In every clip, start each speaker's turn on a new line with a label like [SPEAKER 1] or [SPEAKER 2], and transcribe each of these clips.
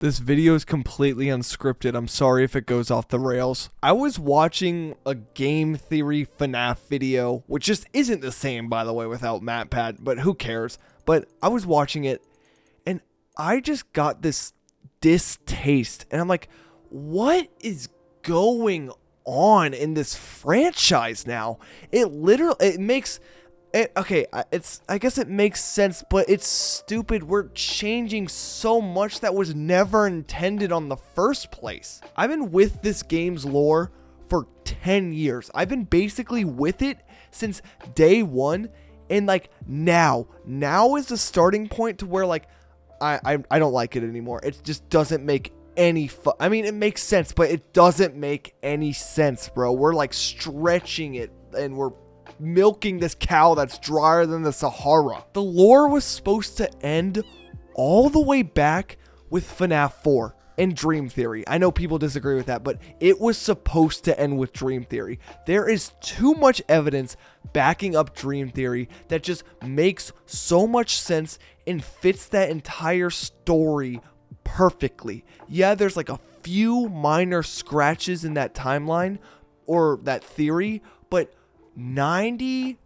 [SPEAKER 1] This video is completely unscripted. I'm sorry if it goes off the rails. I was watching a game theory Fnaf video, which just isn't the same, by the way, without MatPat, but who cares? But I was watching it, and I just got this distaste, and I'm like, what is going on in this franchise now? It makes... I guess it makes sense, but it's stupid. We're changing so much that was never intended on the first place. I've been with this game's lore for 10 years. I've been basically with it since day one, and like now is the starting point to where like I don't like it anymore. It just doesn't make any I mean, it makes sense, but it doesn't make any sense, bro. We're like stretching it, and we're milking this cow that's drier than the Sahara. The lore was supposed to end all the way back with Fnaf 4 and Dream Theory. I know people disagree with that, but it was supposed to end with Dream Theory. There is too much evidence backing up Dream Theory that just makes so much sense and fits that entire story perfectly. Yeah, there's like a few minor scratches in that timeline or that theory, but 95%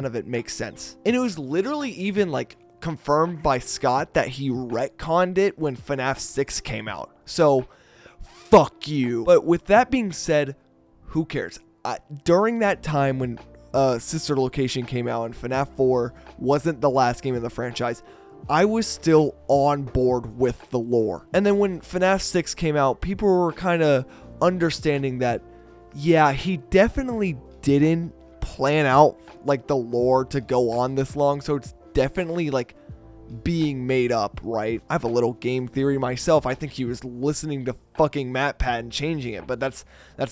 [SPEAKER 1] of it makes sense. And it was literally even like confirmed by Scott that he retconned it when Fnaf 6 came out. So fuck you. But with that being said, who cares? During that time when Sister Location came out and Fnaf 4 wasn't the last game in the franchise, I was still on board with the lore. And then when Fnaf 6 came out, people were kind of understanding that, yeah, he definitely didn't plan out like the lore to go on this long, so it's definitely like being made up, right? I have a little game theory myself. I think he was listening to fucking MatPat and changing it, but that's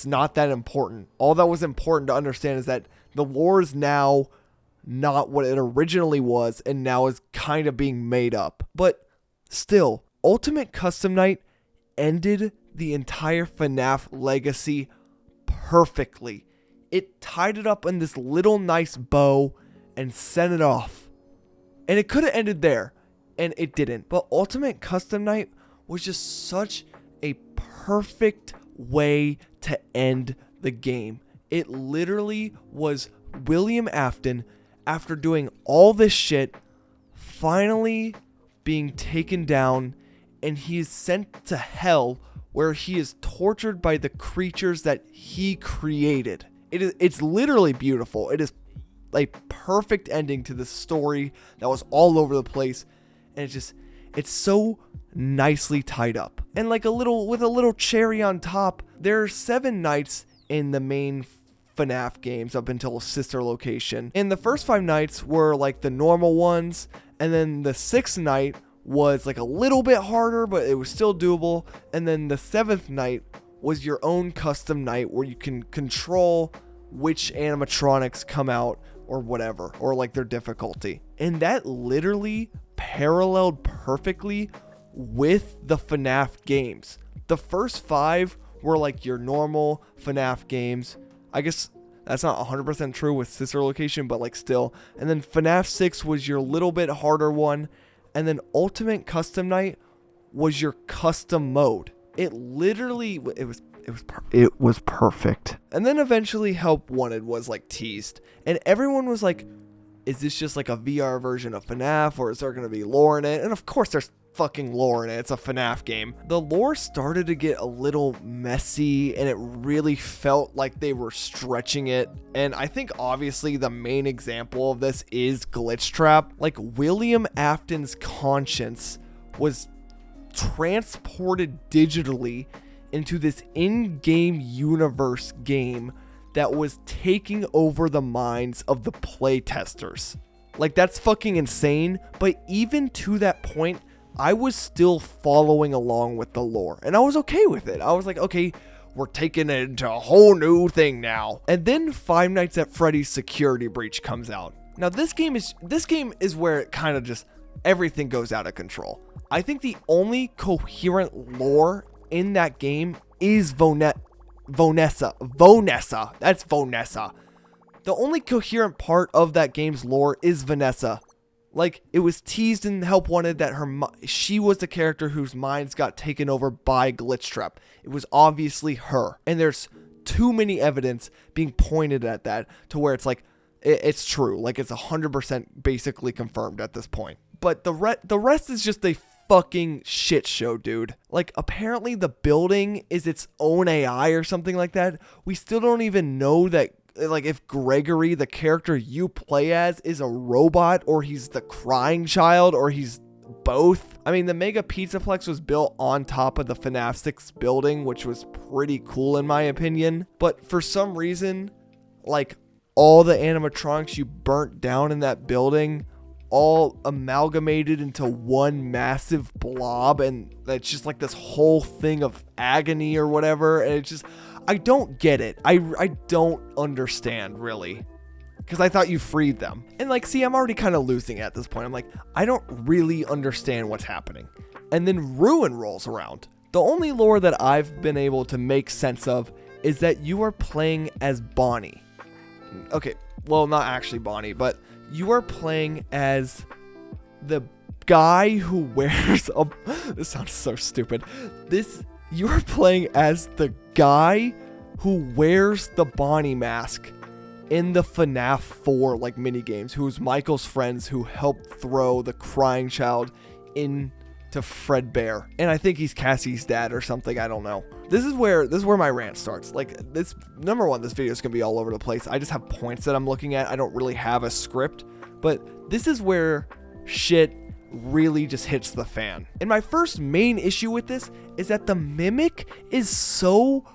[SPEAKER 1] not that important. All that was important to understand is that the lore is now not what it originally was, and now is kind of being made up. But still, Ultimate Custom Night ended the entire FNAF legacy perfectly. It tied it up in this little nice bow and sent it off. And it could have ended there, and it didn't. But Ultimate Custom Night was just such a perfect way to end the game. It literally was William Afton, after doing all this shit, finally being taken down, and he is sent to hell, where he is tortured by the creatures that he created. It's literally beautiful. It is a perfect ending to the story that was all over the place, and it's so nicely tied up. And like with a little cherry on top, there are 7 nights in the main FNAF games up until Sister Location. And the first 5 nights were like the normal ones, and then the 6th night was like a little bit harder, but it was still doable. And then the 7th night was your own custom night where you can control which animatronics come out or whatever, or like their difficulty. And that literally paralleled perfectly with the FNAF games. The first 5 were like your normal FNAF games. I guess that's not 100% true with Sister Location, but like still. And then FNAF 6 was your little bit harder one. And then Ultimate Custom Night was your custom mode. It literally, it was perfect. And then eventually Help Wanted was like teased, and everyone was like, is this just like a VR version of FNAF, or is there going to be lore in it? And of course there's fucking lore in it. It's a FNAF game. The lore started to get a little messy, and it really felt like they were stretching it. And I think obviously the main example of this is Glitch Trap. Like, William Afton's conscience was transported digitally into this in-game universe game that was taking over the minds of the playtesters. Like, that's fucking insane. But even to that point, I was still following along with the lore, and I was okay with it. I was like, okay, we're taking it into a whole new thing now. And then Five Nights at Freddy's Security Breach comes out. Now this game is where it kind of just everything goes out of control. I think the only coherent lore in that game is Vonessa. That's Vonessa. The only coherent part of that game's lore is Vanessa. Like, it was teased in Help Wanted that she was the character whose minds got taken over by Glitchtrap. It was obviously her. And there's too many evidence being pointed at that to where it's like, it's true. Like, it's 100% basically confirmed at this point. But the rest is just a fucking shit show, dude. Like, apparently the building is its own AI or something like that. We still don't even know that, like, if Gregory, the character you play as, is a robot, or he's the crying child, or he's both. I mean, the Mega Pizzaplex was built on top of the FNAF 6 building, which was pretty cool in my opinion. But for some reason, like, all the animatronics you burnt down in that building all amalgamated into one massive blob, and it's just like this whole thing of agony or whatever, and it's just, I don't get it. I don't understand, really, because I thought you freed them. And like, see, I'm already kind of losing it at this point. I'm like, I don't really understand what's happening. And then Ruin rolls around. The only lore that I've been able to make sense of is that you are playing as Bonnie. Okay, well, not actually Bonnie, but you are playing as the guy who wears a... This sounds so stupid. You are playing as the guy who wears the Bonnie mask in the FNAF 4 like minigames, who's Michael's friends who helped throw the crying child into Fredbear. And I think he's Cassie's dad or something, I don't know. This is where my rant starts. Like, this, number one, this video is gonna be all over the place. I just have points that I'm looking at. I don't really have a script, but this is where shit really just hits the fan. And my first main issue with this is that the Mimic is so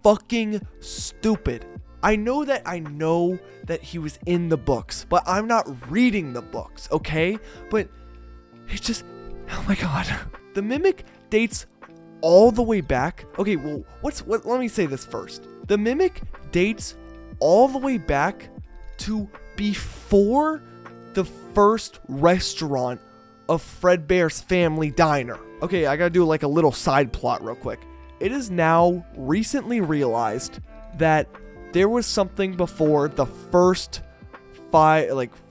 [SPEAKER 1] fucking stupid. I know that he was in the books, but I'm not reading the books, okay? But it's just, oh my god. The Mimic dates all the way back. Okay, well, let me say this first. The Mimic dates all the way back to before the first restaurant of Fredbear's Family Diner. Okay, I gotta do like a little side plot real quick. It is now recently realized that there was something before the first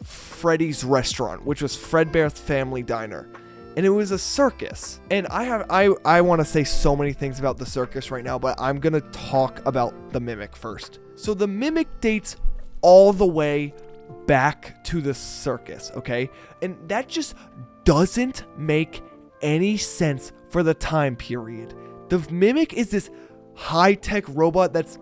[SPEAKER 1] Freddy's restaurant, which was Fredbear's Family Diner. And it was a circus. And I want to say so many things about the circus right now, but I'm going to talk about the Mimic first. So the Mimic dates all the way back to the circus, okay? And that just doesn't make any sense for the time period. The Mimic is this high-tech robot that's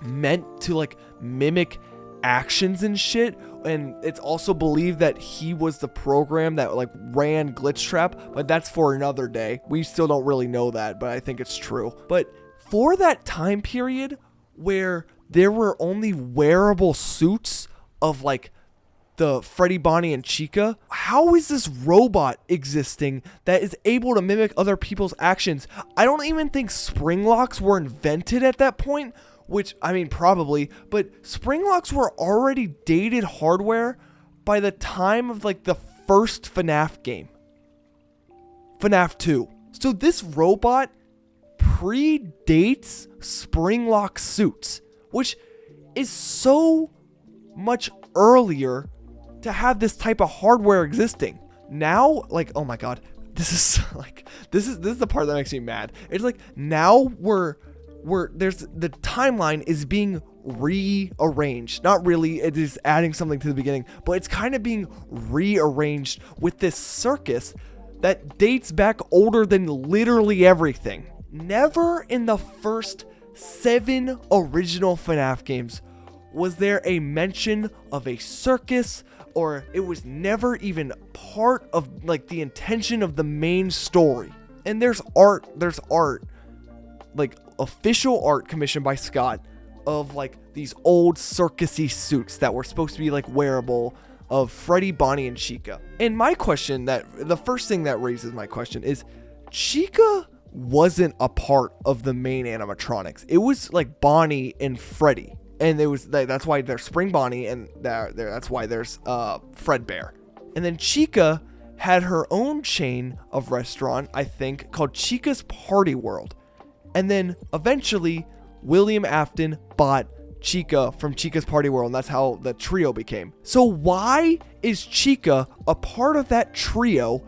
[SPEAKER 1] meant to like mimic actions and shit, and it's also believed that he was the program that like ran Glitchtrap, but that's for another day. We still don't really know that, but I think it's true. But for that time period where there were only wearable suits of like the Freddy, Bonnie, and Chica, how is this robot existing that is able to mimic other people's actions? I don't even think spring locks were invented at that point. Which, I mean, probably, but spring locks were already dated hardware by the time of like the first FNAF game, FNAF 2. So this robot predates spring lock suits, which is so much earlier to have this type of hardware existing. Now, like, oh my god, this is the part that makes me mad. It's like, now there's the timeline is being rearranged. Not really, it is adding something to the beginning, but it's kind of being rearranged with this circus that dates back older than literally everything. Never in the first 7 original FNAF games was there a mention of a circus, or it was never even part of like the intention of the main story. And there's art, like official art commissioned by Scott of like these old circusy suits that were supposed to be like wearable of Freddy, Bonnie, and Chica. And my question, the first thing that raises my question is, Chica wasn't a part of the main animatronics. It was like Bonnie and Freddy, and it was that's why there's Spring Bonnie, and that's why there's Fredbear. And then Chica had her own chain of restaurant, I think, called Chica's Party World. And then eventually, William Afton bought Chica from Chica's Party World, and that's how the trio became. So why is Chica a part of that trio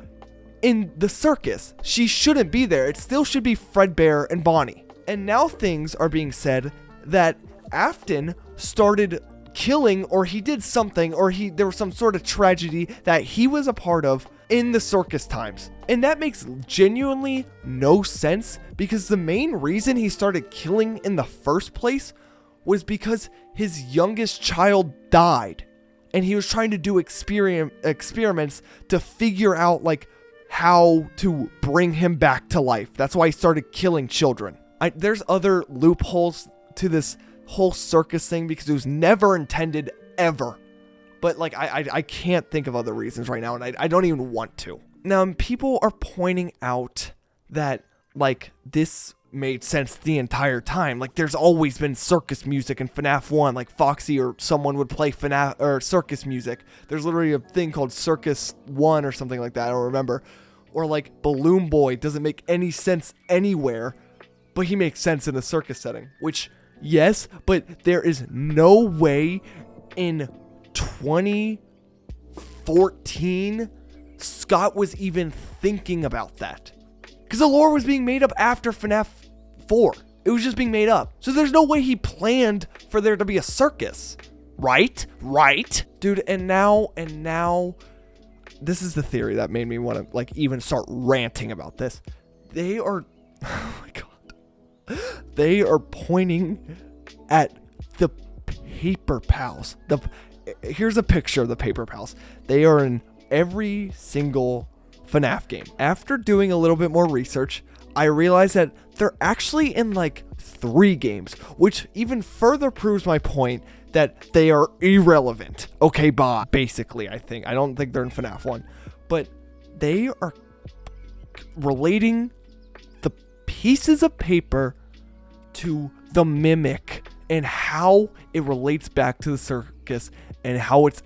[SPEAKER 1] in the circus? She shouldn't be there. It still should be Fredbear and Bonnie. And now things are being said that Afton started killing, or he did something, or there was some sort of tragedy that he was a part of in the circus times. And that makes genuinely no sense, because the main reason he started killing in the first place was because his youngest child died, and he was trying to do experiments to figure out like how to bring him back to life. That's why he started killing children. There's other loopholes to this whole circus thing, because it was never intended ever. But like I can't think of other reasons right now, and I don't even want to. Now, people are pointing out that like this made sense the entire time. Like there's always been circus music in FNAF 1. Like Foxy or someone would play FNAF or circus music. There's literally a thing called Circus 1 or something like that. I don't remember. Or like Balloon Boy doesn't make any sense anywhere, but he makes sense in a circus setting. Which, yes, but there is no way in 2014 Scott was even thinking about that. Because the lore was being made up after FNAF 4. It was just being made up. So there's no way he planned for there to be a circus. Right? Dude, and now, this is the theory that made me want to like even start ranting about this. They are, oh my God. They are pointing at the Paper Pals. Here's a picture of the Paper Pals. They are in every single FNAF game. After doing a little bit more research, I realized that they're actually in like 3 games, which even further proves my point that they are irrelevant. Okay, bye. Basically, I don't think they're in FNAF 1, but they are relating the pieces of paper to the Mimic and how it relates back to the circus and how it's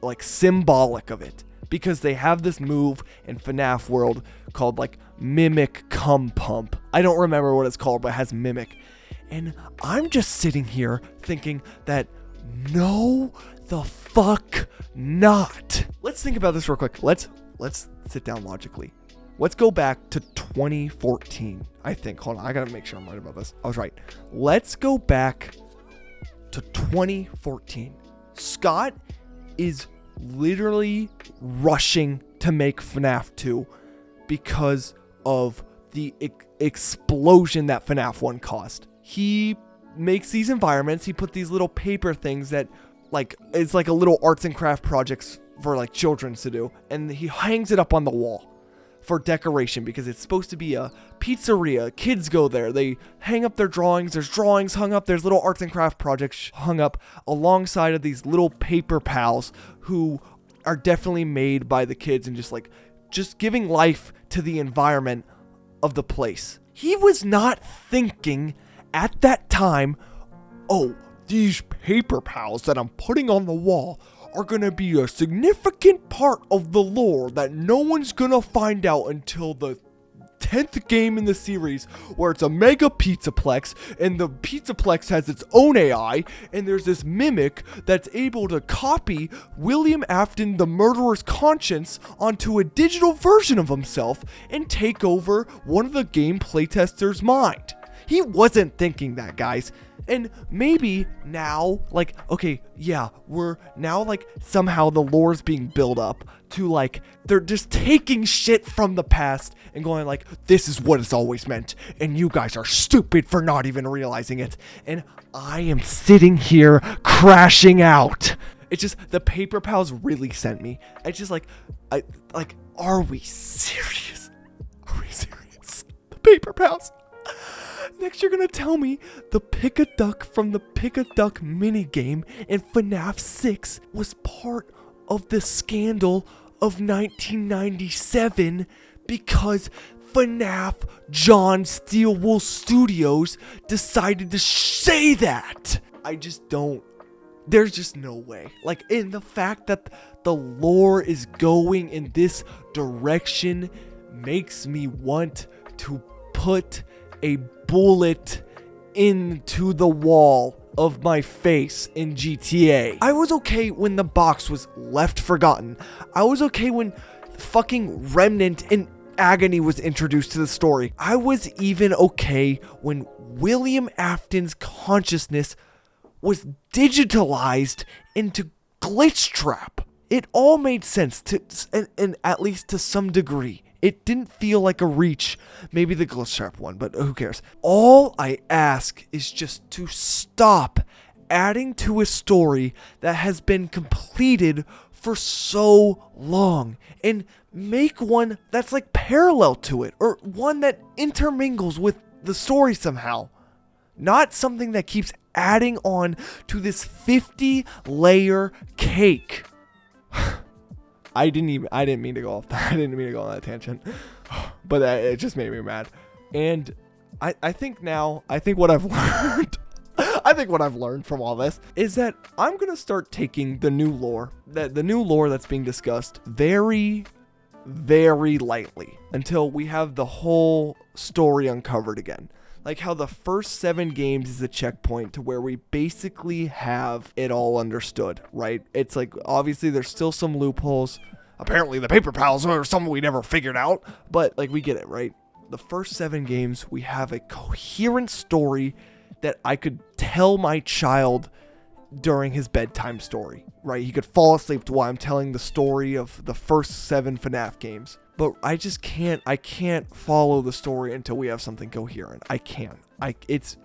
[SPEAKER 1] like symbolic of it. Because they have this move in FNAF world called like Mimic Cum Pump. I don't remember what it's called, but it has Mimic. And I'm just sitting here thinking that no, the fuck not. Let's think about this real quick. Let's sit down logically. Let's go back to 2014, I think. Hold on, I gotta make sure I'm right about this. I was right. Let's go back to 2014. Scott is literally rushing to make FNAF 2 because of the explosion that FNAF 1 caused. He makes these environments. He put these little paper things that like it's like a little arts and craft projects for like children to do, and he hangs it up on the wall for decoration because it's supposed to be a pizzeria. Kids go there, they hang up their drawings. There's drawings hung up, there's little arts and craft projects hung up alongside of these little Paper Pals who are definitely made by the kids and just giving life to the environment of the place. He was not thinking at that time, oh, these Paper Pals that I'm putting on the wall are gonna be a significant part of the lore that no one's gonna find out until the 10th game in the series, where it's a mega pizzaplex and the pizzaplex has its own AI, and there's this Mimic that's able to copy William Afton the murderer's conscience onto a digital version of himself and take over one of the game playtesters' mind. He wasn't thinking that, guys. And maybe now, like, okay, yeah, we're now, like, somehow the lore's being built up to, like, they're just taking shit from the past and going, like, this is what it's always meant, and you guys are stupid for not even realizing it. And I am sitting here crashing out. It's just, the Paper Pals really sent me. It's just, are we serious? Are we serious? The Paper Pals. Next, you're gonna tell me the Pick-a-Duck from the Pick-a-Duck minigame in FNAF 6 was part of the scandal of 1997 because FNAF John Steelwool Studios decided to say that. I just don't. There's just no way. Like, in the fact that the lore is going in this direction makes me want to put a bullet into the wall of my face in GTA. I was okay when the box was left forgotten. I was okay when fucking Remnant and Agony was introduced to the story. I was even okay when William Afton's consciousness was digitalized into Glitchtrap. It all made sense and at least to some degree. It didn't feel like a reach, maybe the Glitchtrap one, but who cares? All I ask is just to stop adding to a story that has been completed for so long and make one that's like parallel to it, or one that intermingles with the story somehow. Not something that keeps adding on to this 50-layer cake. I didn't mean to go off that. I didn't mean to go on that tangent, but it just made me mad. And I think what I've learned, I think what I've learned from all this is that I'm gonna start taking the new lore that's being discussed very, very lightly until we have the whole story uncovered again. Like how the first 7 games is a checkpoint to where we basically have it all understood, right? It's like, obviously there's still some loopholes. Apparently the paper pals are something we never figured out, but like we get it, right? The first 7 games, we have a coherent story that I could tell my child during his bedtime story, right? He could fall asleep while I'm telling the story of the first 7 FNAF games. But I just can't follow the story until we have something coherent. I can't. It's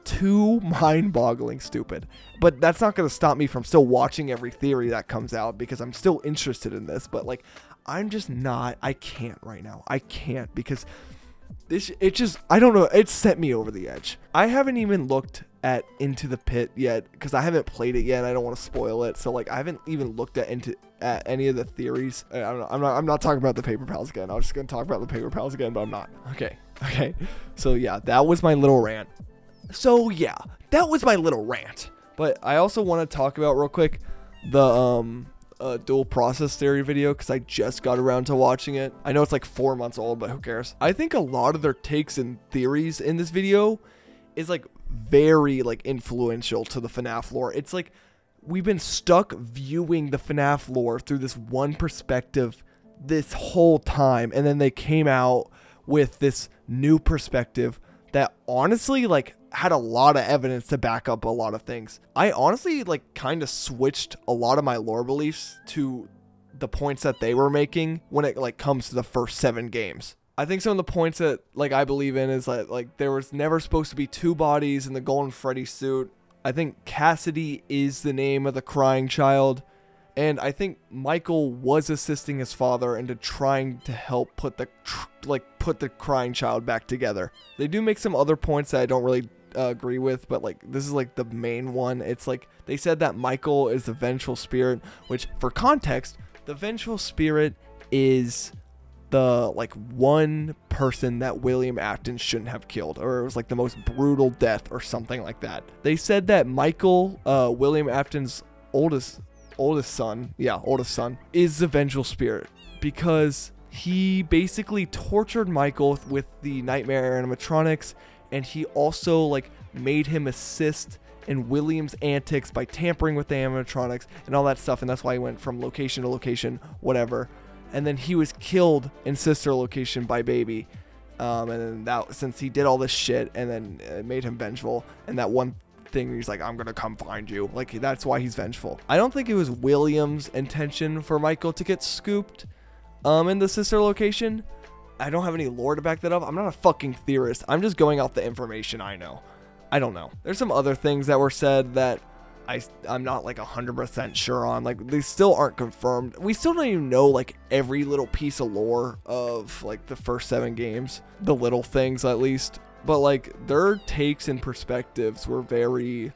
[SPEAKER 1] too mind-boggling stupid. But that's not going to stop me from still watching every theory that comes out because I'm still interested in this. But like, I'm just not, I can't right now. I can't because I don't know. It sent me over the edge. I haven't even looked at Into the Pit yet because I haven't played it yet. I don't want to spoil it. So like, I haven't even looked at any of the theories. I don't know. I'm not talking about the paper pals again. I was just going to talk about the paper pals again, but I'm not. Okay. So yeah, that was my little rant. But I also want to talk about real quick the dual process theory video because I just got around to watching it. I know it's like 4 months old, but who cares? I think a lot of their takes and theories in this video is like very like influential to the FNAF lore. It's like we've been stuck viewing the FNAF lore through this one perspective this whole time, and then they came out with this new perspective that honestly like had a lot of evidence to back up a lot of things. I honestly like kind of switched a lot of my lore beliefs to the points that they were making when it like comes to the first 7 games. I think some of the points that like I believe in is that like there was never supposed to be 2 bodies in the Golden Freddy suit. I think Cassidy is the name of the crying child. And I think Michael was assisting his father into trying to help put the crying child back together. They do make some other points that I don't really agree with, but like this is like the main one. It's like they said that Michael is the vengeful spirit, which for context, the vengeful spirit is the like one person that William Afton shouldn't have killed, or it was like the most brutal death or something like that. They said that Michael, William Afton's oldest son, is the vengeful spirit because he basically tortured Michael with the nightmare animatronics, and he also like made him assist in William's antics by tampering with the animatronics and all that stuff, and that's why he went from location to location, whatever. And then he was killed in sister location by Baby, and then that, since he did all this shit, and then it made him vengeful, and that one thing he's like, I'm gonna come find you, like that's why he's vengeful. I don't think it was William's intention for Michael to get scooped in the sister location. I don't have any lore to back that up. I'm not a fucking theorist. I'm just going off the information I know. I don't know. There's some other things that were said that I'm not like 100% sure on. Like they still aren't confirmed. We still don't even know like every little piece of lore of like the first 7 games, the little things at least. But like their takes and perspectives were very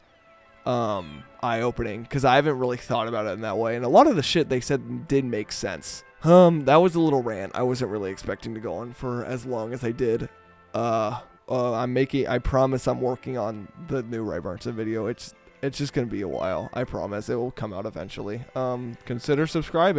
[SPEAKER 1] eye-opening because I haven't really thought about it in that way. And a lot of the shit they said did make sense. That was a little rant. I wasn't really expecting to go on for as long as I did. I promise I'm working on the new Ray Barnes video. It's just gonna be a while. I promise it will come out eventually. Consider subscribing.